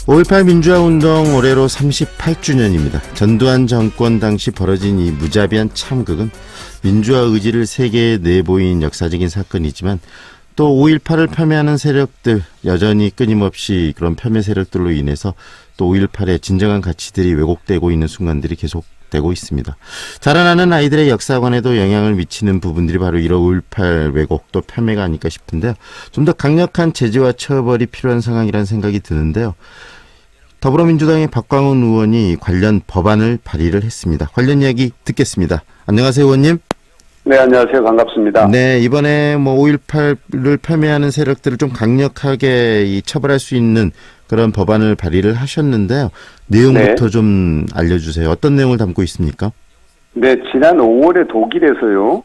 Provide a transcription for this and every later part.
5.18 민주화운동 올해로 38주년입니다. 전두환 정권 당시 벌어진 이 무자비한 참극은 민주화 의지를 세계에 내보인 역사적인 사건이지만 또 5.18을 폄훼하는 세력들, 여전히 끊임없이 그런 폄훼 세력들로 인해서 또 5.18의 진정한 가치들이 왜곡되고 있는 순간들이 계속되고 있습니다. 자라나는 아이들의 역사관에도 영향을 미치는 부분들이 바로 이런 5.18 왜곡 또 폄훼가 아닐까 싶은데요. 좀 더 강력한 제재와 처벌이 필요한 상황이라는 생각이 드는데요. 더불어민주당의 박광훈 의원이 관련 법안을 발의를 했습니다. 관련 이야기 듣겠습니다. 안녕하세요, 의원님. 네, 안녕하세요. 반갑습니다. 네, 이번에 5.18를 폄훼하는 세력들을 좀 강력하게 처벌할 수 있는 그런 법안을 발의를 하셨는데요. 내용부터 네. 좀 알려주세요. 어떤 내용을 담고 있습니까? 네, 지난 5월에 독일에서요,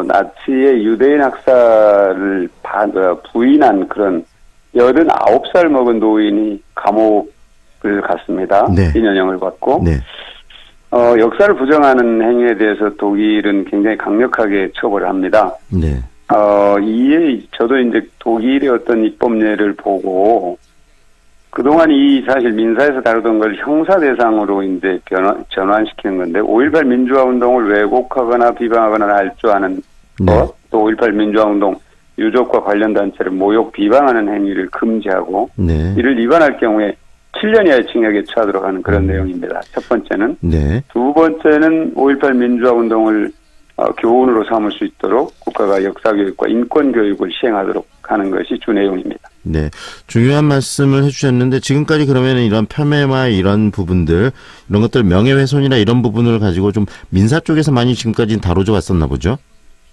나치의 유대인 학살을 부인한 그런 89살 먹은 노인이 감옥을 갔습니다. 네. 2년형을 받고. 네. 역사를 부정하는 행위에 대해서 독일은 굉장히 강력하게 처벌을 합니다. 네. 이에 저도 이제 독일의 어떤 입법례를 보고 그동안 사실 민사에서 다루던 걸 형사 대상으로 이제 전환시키는 건데 5.18 민주화 운동을 왜곡하거나 비방하거나 할 줄 아는 네. 것, 또 5.18 민주화 운동 유족과 관련 단체를 모욕 비방하는 행위를 금지하고 네. 이를 위반할 경우에 7년 이하의 징역에 처하도록 하는 그런 내용입니다. 첫 번째는. 네. 두 번째는 5.18 민주화 운동을 교훈으로 삼을 수 있도록 국가가 역사교육과 인권교육을 시행하도록 하는 것이 주 내용입니다. 네. 중요한 말씀을 해주셨는데 지금까지 그러면 이런 폄훼와 이런 부분들, 이런 것들 명예훼손이나 이런 부분을 가지고 좀 민사 쪽에서 많이 지금까지 다뤄져 왔었나 보죠?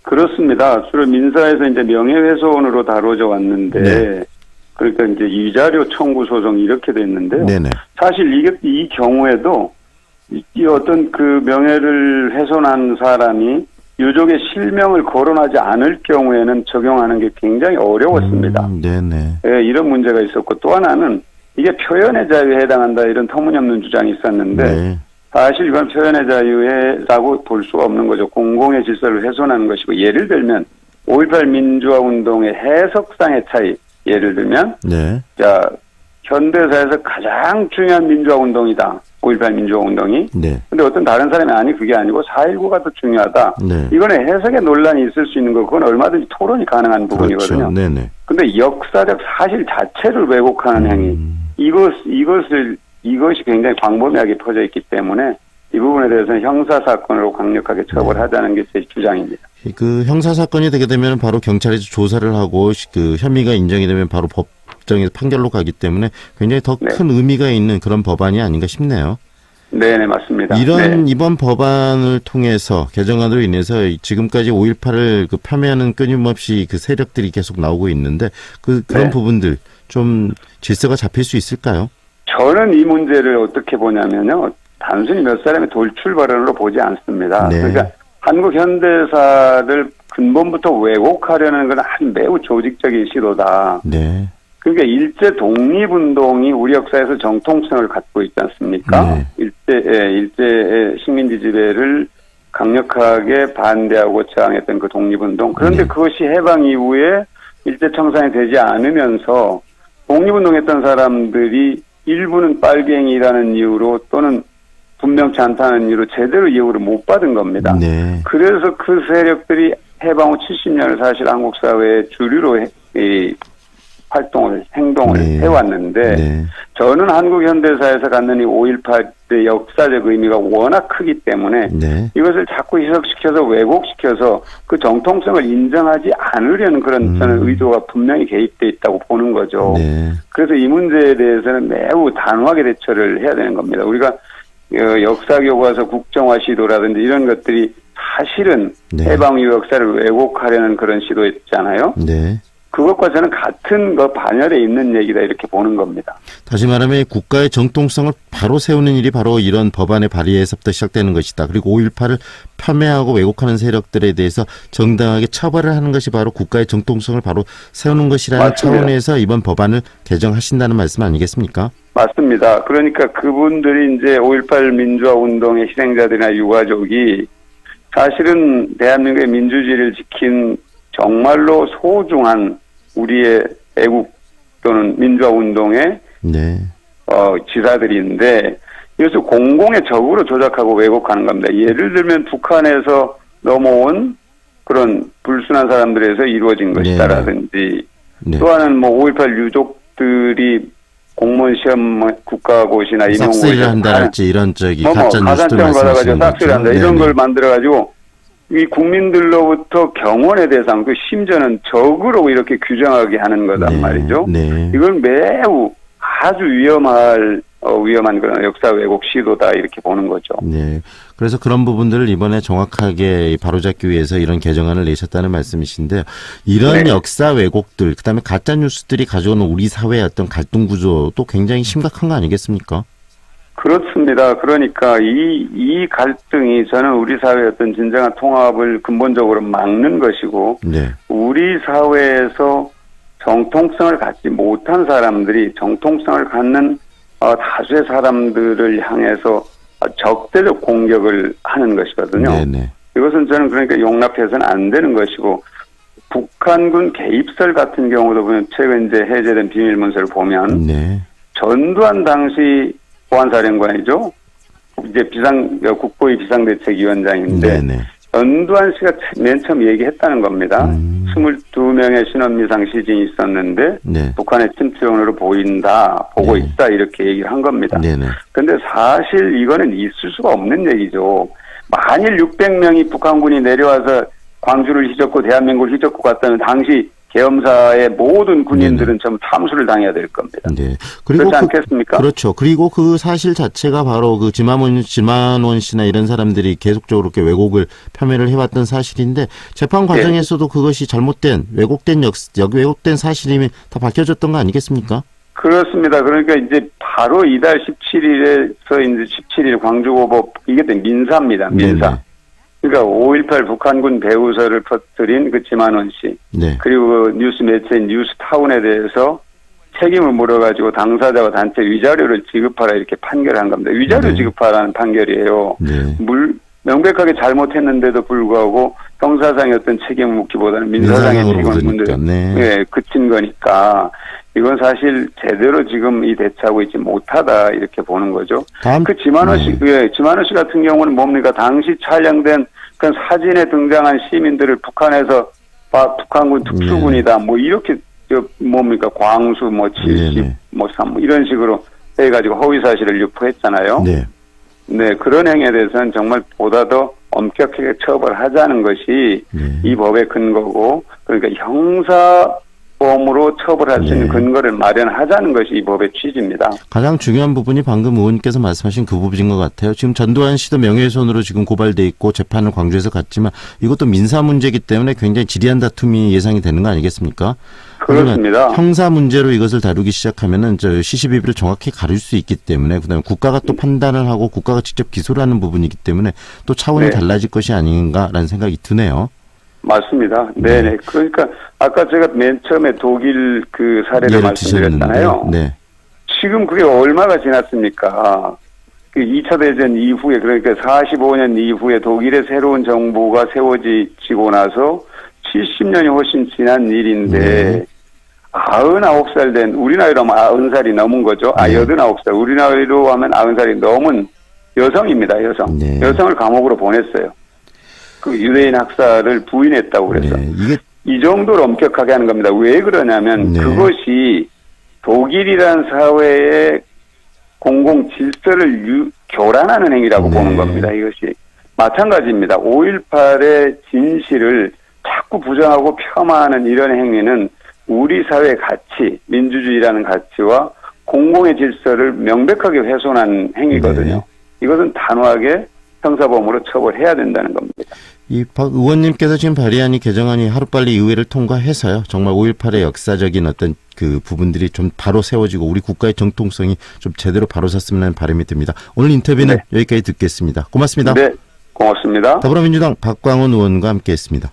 그렇습니다. 주로 민사에서 이제 명예훼손으로 다뤄져 왔는데, 네. 그러니까 이제 위자료 청구 소송 이렇게 됐는데요. 네네. 사실 이 경우에도 이 어떤 그 명예를 훼손한 사람이 유족의 실명을 거론하지 않을 경우에는 적용하는 게 굉장히 어려웠습니다. 네네. 예, 이런 문제가 있었고 또 하나는 이게 표현의 자유에 해당한다 이런 터무니없는 주장이 있었는데 네. 사실 이건 표현의 자유라고 볼 수가 없는 거죠. 공공의 질서를 훼손하는 것이고 예를 들면 5.18 민주화 운동의 해석상의 차이 예를 들면 네. 자 현대사에서 가장 중요한 민주화 운동이다. 5.18 민주화 운동이. 네. 근데 어떤 다른 사람이 아니 그게 아니고 4.19가 더 중요하다. 네. 이거는 해석의 논란이 있을 수 있는 거 그건 얼마든지 토론이 가능한 부분이거든요. 그렇죠. 네네. 근데 역사적 사실 자체를 왜곡하는 행위 이것이 굉장히 광범위하게 퍼져 있기 때문에 이 부분에 대해서는 형사사건으로 강력하게 처벌하자는 게 제 주장입니다. 그 형사사건이 되게 되면 바로 경찰에서 조사를 하고 그 혐의가 인정이 되면 바로 법정에서 판결로 가기 때문에 굉장히 더 큰 의미가 있는 그런 법안이 아닌가 싶네요. 네네, 맞습니다. 이번 법안을 통해서 개정안으로 인해서 지금까지 5.18을 그 폄훼하는 끊임없이 그 세력들이 계속 나오고 있는데 그런 부분들 좀 질서가 잡힐 수 있을까요? 저는 이 문제를 어떻게 보냐면요. 단순히 몇 사람의 돌출 발언으로 보지 않습니다. 네. 그러니까 한국 현대사를 근본부터 왜곡하려는 건 아주 매우 조직적인 시도다. 네. 그러니까 일제 독립운동이 우리 역사에서 정통성을 갖고 있지 않습니까? 네. 일제의 식민지 지배를 강력하게 반대하고 저항했던 그 독립운동. 그런데 그것이 해방 이후에 일제 청산이 되지 않으면서 독립운동했던 사람들이 일부는 빨갱이라는 이유로 또는 분명치 않다는 이유로 제대로 이유를 못 받은 겁니다. 네. 그래서 그 세력들이 해방 후 70년을 사실 한국 사회의 주류로 행동을 해왔는데 저는 한국 현대사에서 갖는 이 5.18의 역사적 의미가 워낙 크기 때문에 이것을 자꾸 희석시켜서 왜곡시켜서 그 정통성을 인정하지 않으려는 그런 저는 의도가 분명히 개입돼 있다고 보는 거죠. 그래서 이 문제에 대해서는 매우 단호하게 대처를 해야 되는 겁니다. 우리가 역사교과서 국정화 시도라든지 이런 것들이 사실은 해방 이후 역사를 왜곡하려는 그런 시도였잖아요. 그것과 저는 같은 반열에 있는 얘기다 이렇게 보는 겁니다. 다시 말하면 국가의 정통성을 바로 세우는 일이 바로 이런 법안의 발의에서부터 시작되는 것이다. 그리고 5.18을 폄훼하고 왜곡하는 세력들에 대해서 정당하게 처벌을 하는 것이 바로 국가의 정통성을 바로 세우는 것이라는 맞습니다. 차원에서 이번 법안을 개정하신다는 말씀 아니겠습니까? 맞습니다. 그러니까 그분들이 이제 5.18 민주화 운동의 희생자들이나 유가족이 사실은 대한민국의 민주주의를 지킨 정말로 소중한 우리의 애국 또는 민주화 운동의 지사들인데 이것을 공공의 적으로 조작하고 왜곡하는 겁니다. 예를 들면 북한에서 넘어온 그런 불순한 사람들에서 이루어진 것이다라든지 네. 또 하나는 뭐 5.18 유족들이 공무원 시험 국가고시나 임용고시 싹쓸이를 한다랄지 이런 가짜 뉴스들 가산점을 받아가지고 싹쓸이를 한다 이런 걸 만들어가지고 이 국민들로부터 경원에 대해서 그 심지어는 적으로 이렇게 규정하게 하는 거단 말이죠. 네. 이건 매우 아주 위험한 그런 역사 왜곡 시도다 이렇게 보는 거죠. 네. 그래서 그런 부분들을 이번에 정확하게 바로잡기 위해서 이런 개정안을 내셨다는 말씀이신데요. 이런 역사 왜곡들, 그다음에 가짜 뉴스들이 가져오는 우리 사회의 어떤 갈등 구조도 굉장히 심각한 거 아니겠습니까? 그렇습니다. 그러니까 이 갈등이 저는 우리 사회의 어떤 진정한 통합을 근본적으로 막는 것이고, 네. 우리 사회에서 정통성을 갖지 못한 사람들이 정통성을 갖는 다수의 사람들을 향해서 적대적 공격을 하는 것이거든요. 네네. 이것은 저는 그러니까 용납해서는 안 되는 것이고, 북한군 개입설 같은 경우도 보면 최근 이제 해제된 비밀문서를 보면 네. 전두환 당시 보안사령관이죠. 이제 국보위 비상대책위원장인데 네네. 전두환 씨가 맨 처음 얘기했다는 겁니다. 22명의 신원미상 시진이 있었는데 네. 북한의 침투용으로 보고 네. 있다 이렇게 얘기를 한 겁니다. 네네. 그런데 사실 이거는 있을 수가 없는 얘기죠. 만일 600명이 북한군이 내려와서 광주를 휘젓고 대한민국을 휘젓고 갔다면 당시 계엄사의 모든 군인들은 전부 참수를 당해야 될 겁니다. 네. 그리고 그렇지 않겠습니까? 그렇죠. 그리고 그 사실 자체가 바로 그 지만원 씨나 이런 사람들이 계속적으로 이렇게 왜곡을 폄훼를 해왔던 사실인데 재판 과정에서도 그것이 잘못된 왜곡된 사실임이 다 밝혀졌던 거 아니겠습니까? 그렇습니다. 그러니까 이제 바로 이달 17일에서 이제 17일 광주고법 이게 민사입니다. 민사. 네네. 그러니까 5.18 북한군 배후설을 퍼뜨린 그 지만원 씨. 네. 그리고 그 뉴스 매체인 뉴스타운에 대해서 책임을 물어가지고 당사자와 단체 위자료를 지급하라 이렇게 판결한 겁니다. 위자료 지급하라는 판결이에요. 네. 명백하게 잘못했는데도 불구하고 형사상의 어떤 책임을 묻기보다는 민사상의 책임을 묻는 그친 거니까 이건 사실 제대로 지금 이 대처하고 있지 못하다 이렇게 보는 거죠. 그 지만호 씨, 지만호 씨 같은 경우는 뭡니까? 당시 촬영된 그 사진에 등장한 시민들을 북한에서 북한군 특수군이다 뭐 이렇게 뭡니까? 광수 70 3 이런 식으로 해가지고 허위 사실을 유포했잖아요. 네. 네, 그런 행위에 대해서는 정말 보다 더 엄격하게 처벌하자는 것이 이 법의 근거고, 그러니까 형사범으로 처벌할 수 있는 근거를 마련하자는 것이 이 법의 취지입니다. 가장 중요한 부분이 방금 의원님께서 말씀하신 그 부분인 것 같아요. 지금 전두환 씨도 명예훼손으로 지금 고발돼 있고 재판을 광주에서 갔지만 이것도 민사 문제이기 때문에 굉장히 지리한 다툼이 예상이 되는 거 아니겠습니까? 그렇습니다. 형사 문제로 이것을 다루기 시작하면은 시시비비를 정확히 가릴 수 있기 때문에 그다음에 국가가 또 판단을 하고 국가가 직접 기소를 하는 부분이기 때문에 또 차원이 달라질 것이 아닌가라는 생각이 드네요. 맞습니다. 네네. 그러니까 아까 제가 맨 처음에 독일 그 사례를 말씀드렸잖아요. 네. 지금 그게 얼마가 지났습니까? 그 2차 대전 이후에 그러니까 45년 이후에 독일의 새로운 정부가 세워지고 나서 70년이 훨씬 지난 일인데 99살 된 우리 나이로 하면 90살이 넘은 거죠. 89살. 우리 나이로 하면 90살이 넘은 여성입니다. 여성. 여성을 감옥으로 보냈어요. 그 유대인 학살을 부인했다고 그래서. 이 정도로 엄격하게 하는 겁니다. 왜 그러냐면 그것이 독일이란 사회의 공공 질서를 교란하는 행위라고 보는 겁니다. 이것이. 마찬가지입니다. 5.18의 진실을 자꾸 부정하고 폄하하는 이런 행위는 우리 사회의 가치, 민주주의라는 가치와 공공의 질서를 명백하게 훼손한 행위거든요. 이것은 단호하게 형사범으로 처벌해야 된다는 겁니다. 이 박 의원님께서 지금 발의한 이 개정안이 하루빨리 의회를 통과해서요. 정말 5.18의 역사적인 어떤 그 부분들이 좀 바로 세워지고 우리 국가의 정통성이 좀 제대로 바로 섰으면 하는 바람이 듭니다. 오늘 인터뷰는 여기까지 듣겠습니다. 고맙습니다. 네, 고맙습니다. 더불어민주당 박광원 의원과 함께했습니다.